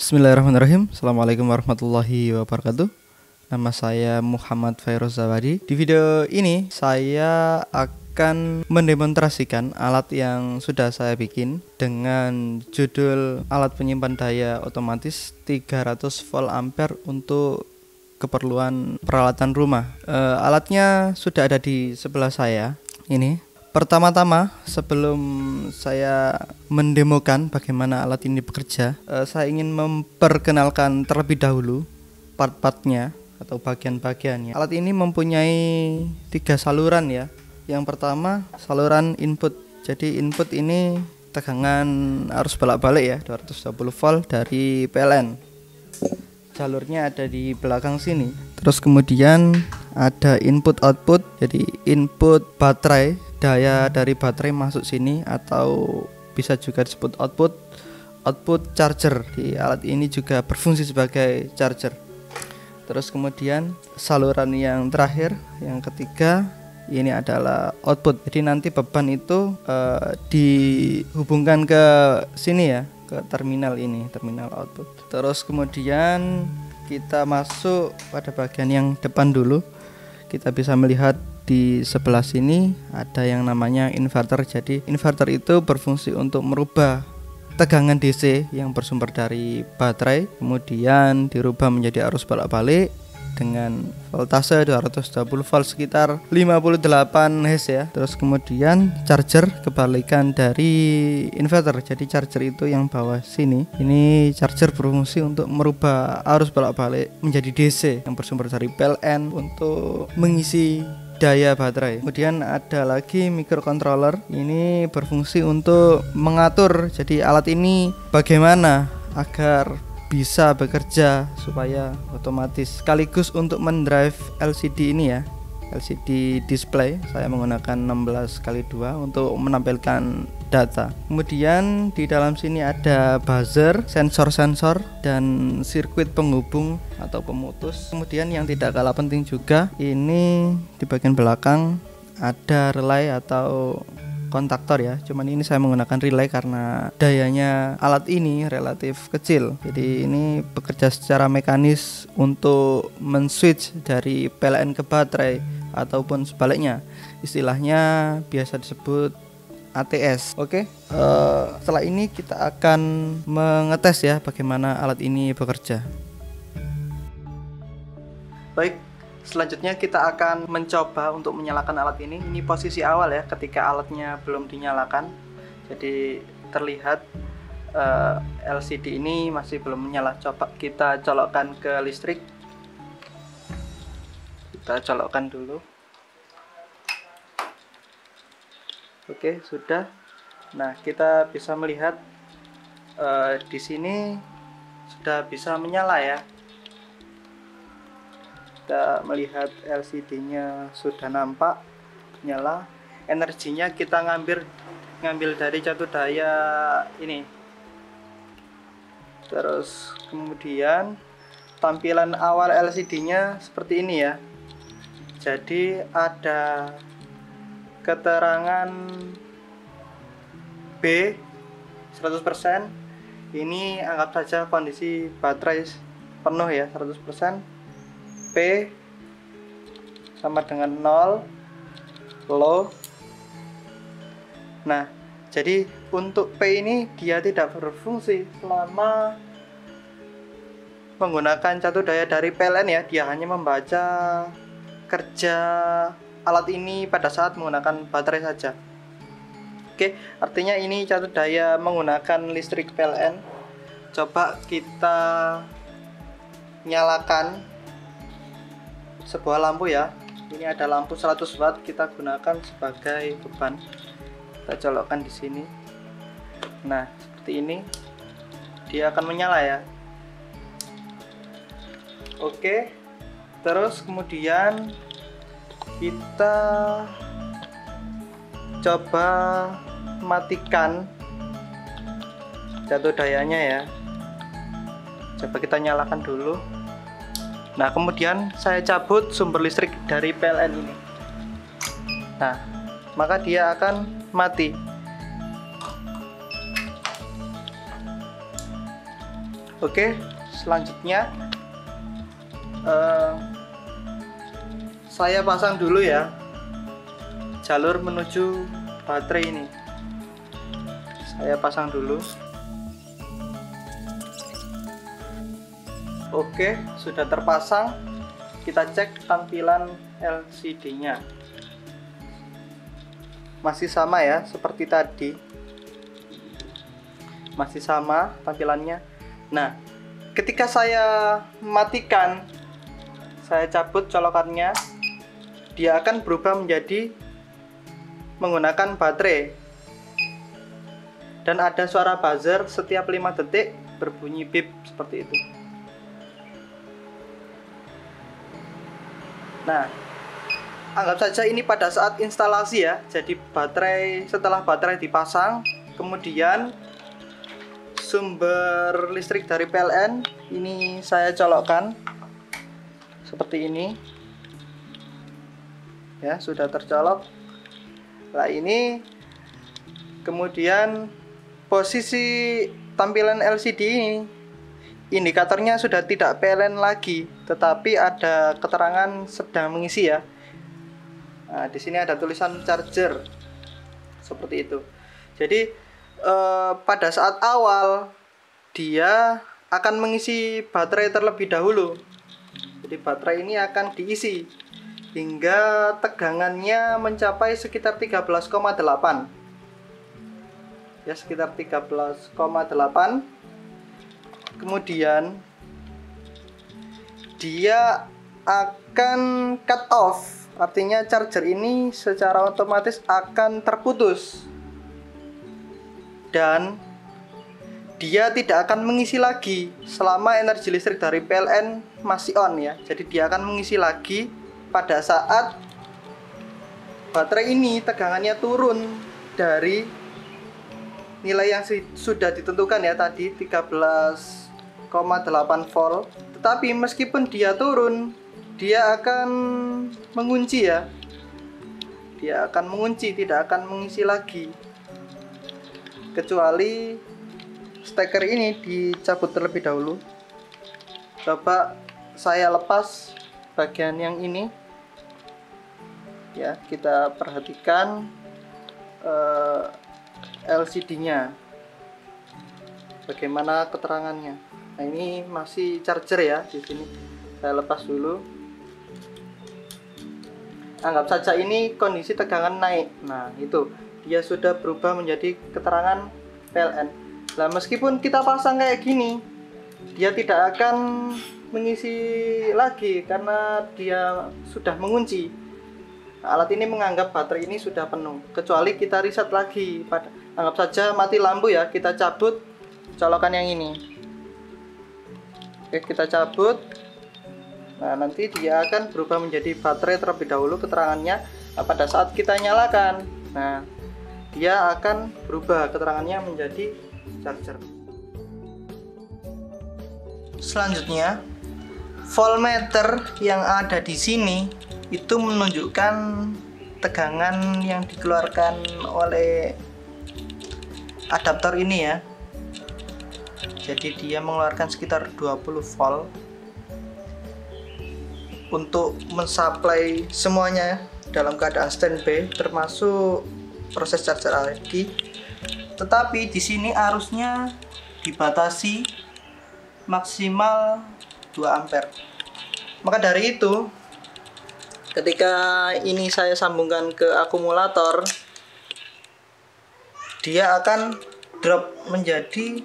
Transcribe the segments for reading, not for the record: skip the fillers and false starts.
Bismillahirrahmanirrahim. Assalamualaikum warahmatullahi wabarakatuh. Nama saya Muhammad Fairuz Zawadi. Di video ini saya akan mendemonstrasikan alat yang sudah saya bikin dengan judul alat penyimpan daya otomatis 300 volt ampere untuk keperluan peralatan rumah. Alatnya sudah ada di sebelah saya. Ini pertama-tama, sebelum saya mendemokan bagaimana alat ini bekerja, saya ingin memperkenalkan terlebih dahulu part-partnya atau bagian-bagiannya. Alat ini mempunyai 3 saluran ya. Yang pertama, saluran input. Jadi input ini tegangan arus bolak-balik ya, 220 volt dari PLN. Jalurnya ada di belakang sini. Terus kemudian ada input output. Jadi input baterai, daya dari baterai masuk sini, atau bisa juga disebut output charger. Di alat ini juga berfungsi sebagai charger. Terus kemudian saluran yang terakhir, yang ketiga, ini adalah output. Jadi nanti beban itu dihubungkan ke sini ya, ke terminal ini, terminal output. Terus kemudian kita masuk pada bagian yang depan dulu. Kita bisa melihat di sebelah sini ada yang namanya inverter. Jadi inverter itu berfungsi untuk merubah tegangan DC yang bersumber dari baterai, kemudian dirubah menjadi arus bolak-balik dengan voltase 220 volt sekitar 58 Hz ya. Terus kemudian charger kebalikan dari inverter. Jadi charger itu yang bawah sini. Ini charger berfungsi untuk merubah arus bolak-balik menjadi DC yang bersumber dari PLN untuk mengisi daya baterai. Kemudian ada lagi microcontroller. Ini berfungsi untuk mengatur jadi alat ini bagaimana agar bisa bekerja supaya otomatis, sekaligus untuk mendrive LCD ini ya, LCD display. Saya menggunakan 16x2 untuk menampilkan data. Kemudian di dalam sini ada buzzer, sensor-sensor, dan sirkuit penghubung atau pemutus. Kemudian yang tidak kalah penting juga, ini di bagian belakang ada relay atau kontaktor ya. Cuman ini saya menggunakan relay karena dayanya alat ini relatif kecil. Jadi ini bekerja secara mekanis untuk men-switch dari PLN ke baterai ataupun sebaliknya. Istilahnya biasa disebut ATS. Oke. Setelah ini kita akan mengetes ya bagaimana alat ini bekerja. Baik, selanjutnya kita akan mencoba untuk menyalakan alat ini. Ini posisi awal ya, ketika alatnya belum dinyalakan. Jadi terlihat LCD ini masih belum menyala. Coba kita colokkan ke listrik. Kita colokkan dulu. Oke, sudah. Nah, kita bisa melihat di sini sudah bisa menyala ya. Kita melihat LCD-nya sudah nampak nyala. Energinya kita ngambil dari catu daya ini. Terus kemudian tampilan awal LCD-nya seperti ini ya. Jadi ada keterangan B 100%. Ini anggap saja kondisi baterai penuh ya, 100%. P sama dengan 0, low. Nah, jadi untuk P ini dia tidak berfungsi selama menggunakan catu daya dari PLN ya. Dia hanya membaca kerja alat ini pada saat menggunakan baterai saja. Oke, artinya ini catu daya menggunakan listrik PLN. Coba kita nyalakan sebuah lampu ya. Ini ada lampu 100 watt, kita gunakan sebagai beban. Kita colokkan di sini. Nah, seperti ini. Dia akan menyala ya. Oke. Terus kemudian kita coba matikan catu dayanya ya. Coba kita nyalakan dulu. Nah, kemudian saya cabut sumber listrik dari PLN ini. Nah, maka dia akan mati. Oke, selanjutnya saya pasang dulu ya jalur menuju baterai ini. Saya pasang dulu. Oke, sudah terpasang. Kita cek tampilan LCD-nya. Masih sama ya, seperti tadi. Masih sama tampilannya. Nah, ketika saya matikan, saya cabut colokannya, dia akan berubah menjadi menggunakan baterai. Dan ada suara buzzer setiap 5 detik berbunyi bip seperti itu. Nah, anggap saja ini pada saat instalasi ya. Jadi setelah baterai dipasang, kemudian sumber listrik dari PLN ini saya colokkan seperti ini. Ya, sudah tercolok. Nah, ini kemudian posisi tampilan LCD ini, indikatornya sudah tidak PLN lagi, tetapi ada keterangan sedang mengisi ya. Nah, di sini ada tulisan charger seperti itu. Jadi pada saat awal dia akan mengisi baterai terlebih dahulu. Jadi baterai ini akan diisi hingga tegangannya mencapai sekitar 13,8. Ya, sekitar 13,8. Kemudian dia akan cut off, artinya charger ini secara otomatis akan terputus dan dia tidak akan mengisi lagi selama energi listrik dari PLN masih on ya. Jadi dia akan mengisi lagi pada saat baterai ini tegangannya turun dari nilai yang sudah ditentukan ya tadi 13,8 volt. Tetapi meskipun dia turun, dia akan mengunci ya. Dia akan mengunci, tidak akan mengisi lagi. Kecuali steker ini dicabut terlebih dahulu. Coba saya lepas bagian yang ini. Ya, kita perhatikan LCD-nya bagaimana keterangannya. Nah, ini masih charger ya di sini. Saya lepas dulu. Anggap saja ini kondisi tegangan naik. Nah, itu dia sudah berubah menjadi keterangan PLN. Nah, meskipun kita pasang kayak gini, dia tidak akan mengisi lagi karena dia sudah mengunci. Nah, alat ini menganggap baterai ini sudah penuh, kecuali kita reset lagi. Anggap saja mati lampu ya, kita cabut colokan yang ini. Oke, kita cabut. Nah, nanti dia akan berubah menjadi baterai terlebih dahulu keterangannya. Nah, pada saat kita nyalakan, nah dia akan berubah keterangannya menjadi charger. Selanjutnya, voltmeter yang ada di sini itu menunjukkan tegangan yang dikeluarkan oleh adaptor ini ya. Jadi dia mengeluarkan sekitar 20 volt untuk mensuplai semuanya dalam keadaan standby, termasuk proses charger lagi. Tetapi di sini arusnya dibatasi maksimal 2 ampere. Maka dari itu, ketika ini saya sambungkan ke akumulator, dia akan drop menjadi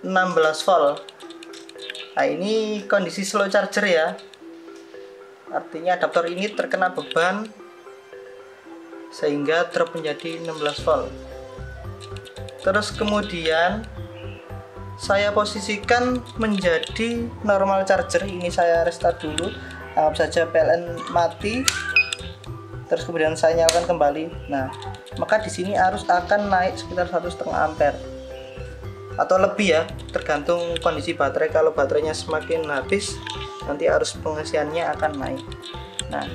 16 volt. Nah, ini kondisi slow charger ya. Artinya adaptor ini terkena beban sehingga drop menjadi 16 volt. Terus kemudian saya posisikan menjadi normal charger. Ini saya restart dulu. Anggap saja PLN mati. Terus kemudian saya nyalakan kembali. Nah, maka di sini arus akan naik sekitar 1,5 ampere atau lebih ya, tergantung kondisi baterai. Kalau baterainya semakin habis, nanti arus pengisiannya akan naik. Nah,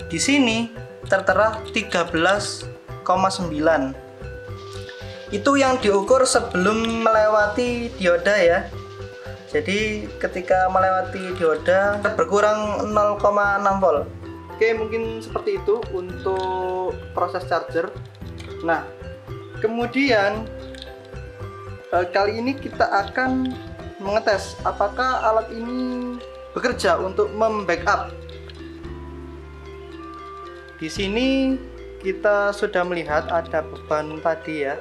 di sini tertera 13,9. Itu yang diukur sebelum melewati dioda ya. Jadi ketika melewati dioda berkurang 0,6 volt. Oke, mungkin seperti itu untuk proses charger. Nah, kemudian kali ini kita akan mengetes apakah alat ini bekerja untuk membackup. Di sini kita sudah melihat ada beban tadi ya,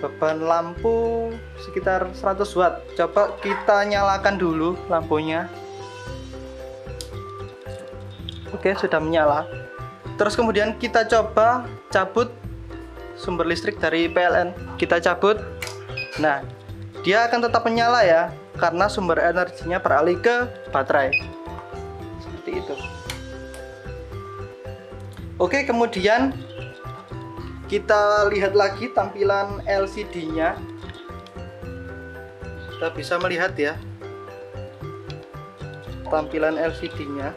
beban lampu sekitar 100 watt. Coba kita nyalakan dulu lampunya. Oke, sudah menyala. Terus kemudian kita coba cabut sumber listrik dari PLN. Kita cabut. Nah, dia akan tetap menyala ya, karena sumber energinya beralih ke baterai. Seperti itu. Oke, kemudian kita lihat lagi tampilan LCD-nya. Kita bisa melihat ya tampilan LCD-nya.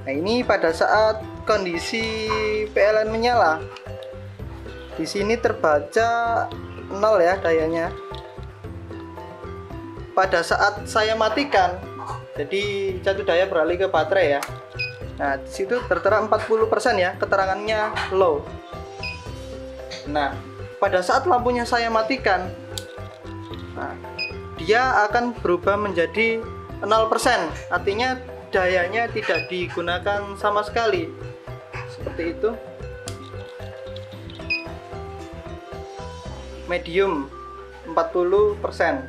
Nah, ini pada saat kondisi PLN menyala, di sini terbaca 0 ya dayanya. Pada saat saya matikan, jadi satu daya beralih ke baterai ya. Nah, di situ tertera 40% ya, keterangannya low. Nah, pada saat lampunya saya matikan, nah, dia akan berubah menjadi 0%. Artinya dayanya tidak digunakan sama sekali. Seperti itu. Medium 40%.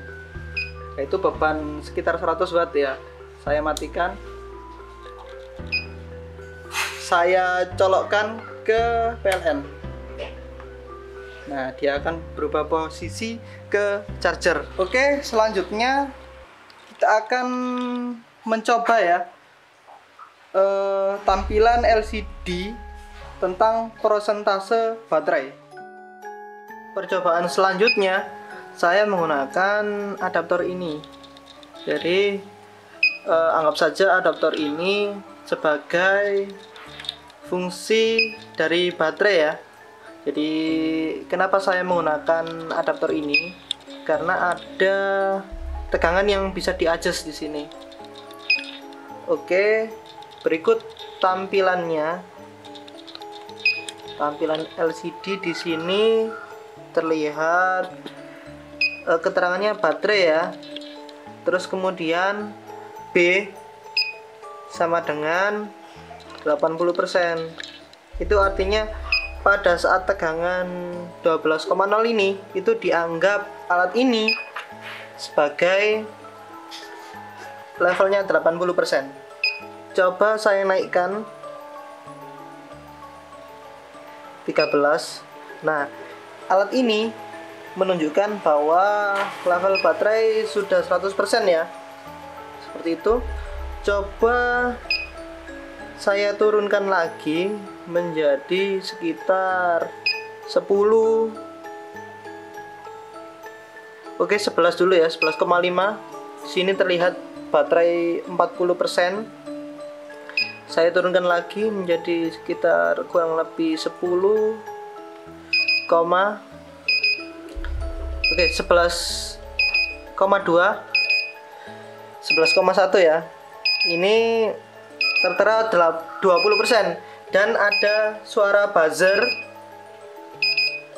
Yaitu beban sekitar 100 watt ya. Saya matikan. Saya colokkan ke PLN. Nah, dia akan berubah posisi ke charger. Oke, selanjutnya kita akan mencoba ya tampilan LCD tentang persentase baterai. Percobaan selanjutnya saya menggunakan adaptor ini. Jadi anggap saja adaptor ini sebagai fungsi dari baterai ya. Jadi kenapa saya menggunakan adaptor ini? Karena ada tegangan yang bisa di-adjust di sini. Oke, berikut tampilannya. Tampilan LCD di sini terlihat keterangannya baterai ya. Terus kemudian B sama dengan 80%. Itu artinya pada saat tegangan 12,0 ini itu dianggap alat ini sebagai levelnya 80%. Coba saya naikkan 13. Nah, alat ini menunjukkan bahwa level baterai sudah 100% ya. Seperti itu. Coba saya turunkan lagi menjadi sekitar 10. Oke, 11 dulu ya, 11,5. Sini terlihat baterai 40%. Saya turunkan lagi menjadi sekitar kurang lebih 10, oke, 11,2, 11,1 ya. Ini tertera 20% dan ada suara buzzer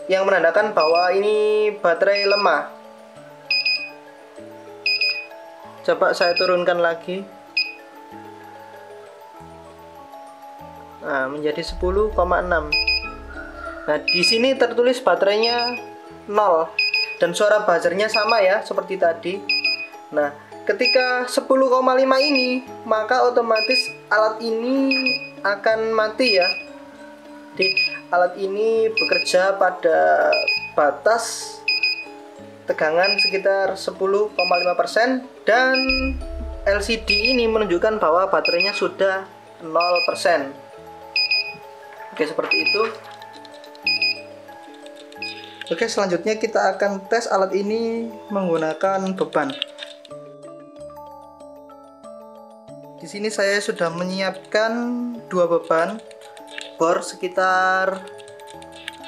yang menandakan bahwa ini baterai lemah. Coba saya turunkan lagi. Nah, menjadi 10,6. Nah, di sini tertulis baterainya 0 dan suara buzzernya sama ya seperti tadi. Nah, ketika 10,5 ini, maka otomatis alat ini akan mati ya. Jadi alat ini bekerja pada batas tegangan sekitar 10,5% dan LCD ini menunjukkan bahwa baterainya sudah 0%. Oke, seperti itu. Oke, selanjutnya kita akan tes alat ini menggunakan beban. Di sini saya sudah menyiapkan 2 beban bor sekitar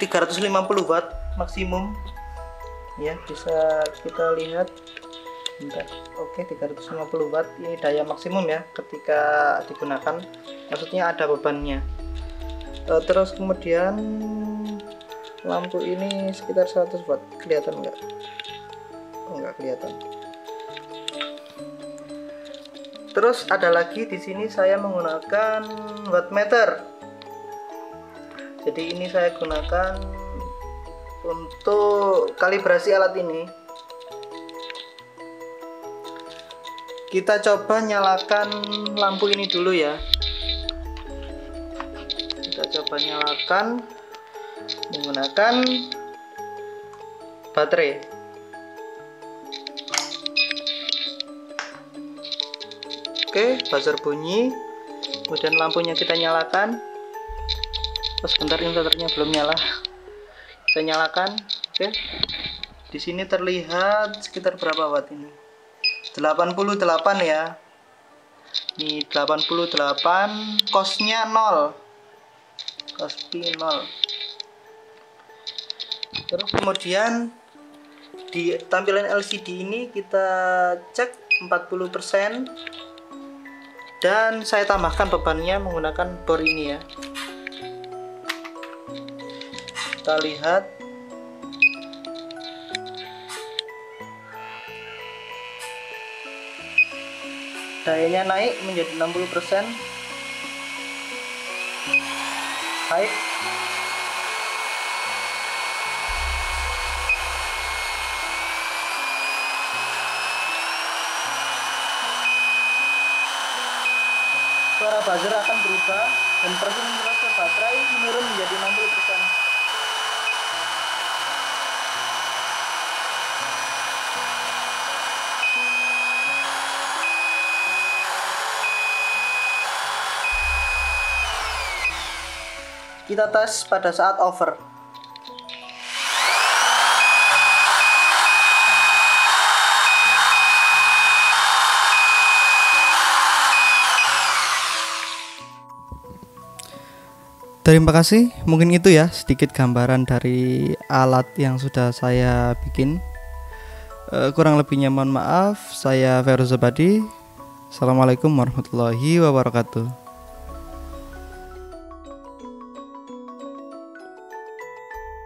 350 watt maksimum. ya, bisa kita lihat. Bentar. Oke, 350 watt ini daya maksimum ya ketika digunakan, maksudnya ada bebannya. Terus kemudian lampu ini sekitar 100 watt, kelihatan nggak? Oh, nggak kelihatan. Terus ada lagi di sini saya menggunakan wattmeter. Jadi ini saya gunakan untuk kalibrasi alat ini. Kita coba nyalakan lampu ini dulu ya. Kita coba nyalakan menggunakan baterai. Oke, buzzer bunyi. Kemudian lampunya kita nyalakan. Sebentar, inverternya belum nyala. Kita nyalakan. Oke. Di sini terlihat sekitar berapa watt ini? 88 ya. Ini 88, cosnya 0. Cos P 0. Terus kemudian di tampilan LCD ini kita cek 40%, dan saya tambahkan bebannya menggunakan bor ini ya. Kita lihat. Dayanya naik menjadi 60%. Baik. Suara buzzer akan berubah dan persentase baterai menurun menjadi 60%. Kita tes pada saat over. Terima kasih, mungkin itu ya sedikit gambaran dari alat yang sudah saya bikin. Kurang lebihnya mohon maaf. Saya Feroz Zabadi. Assalamualaikum warahmatullahi wabarakatuh.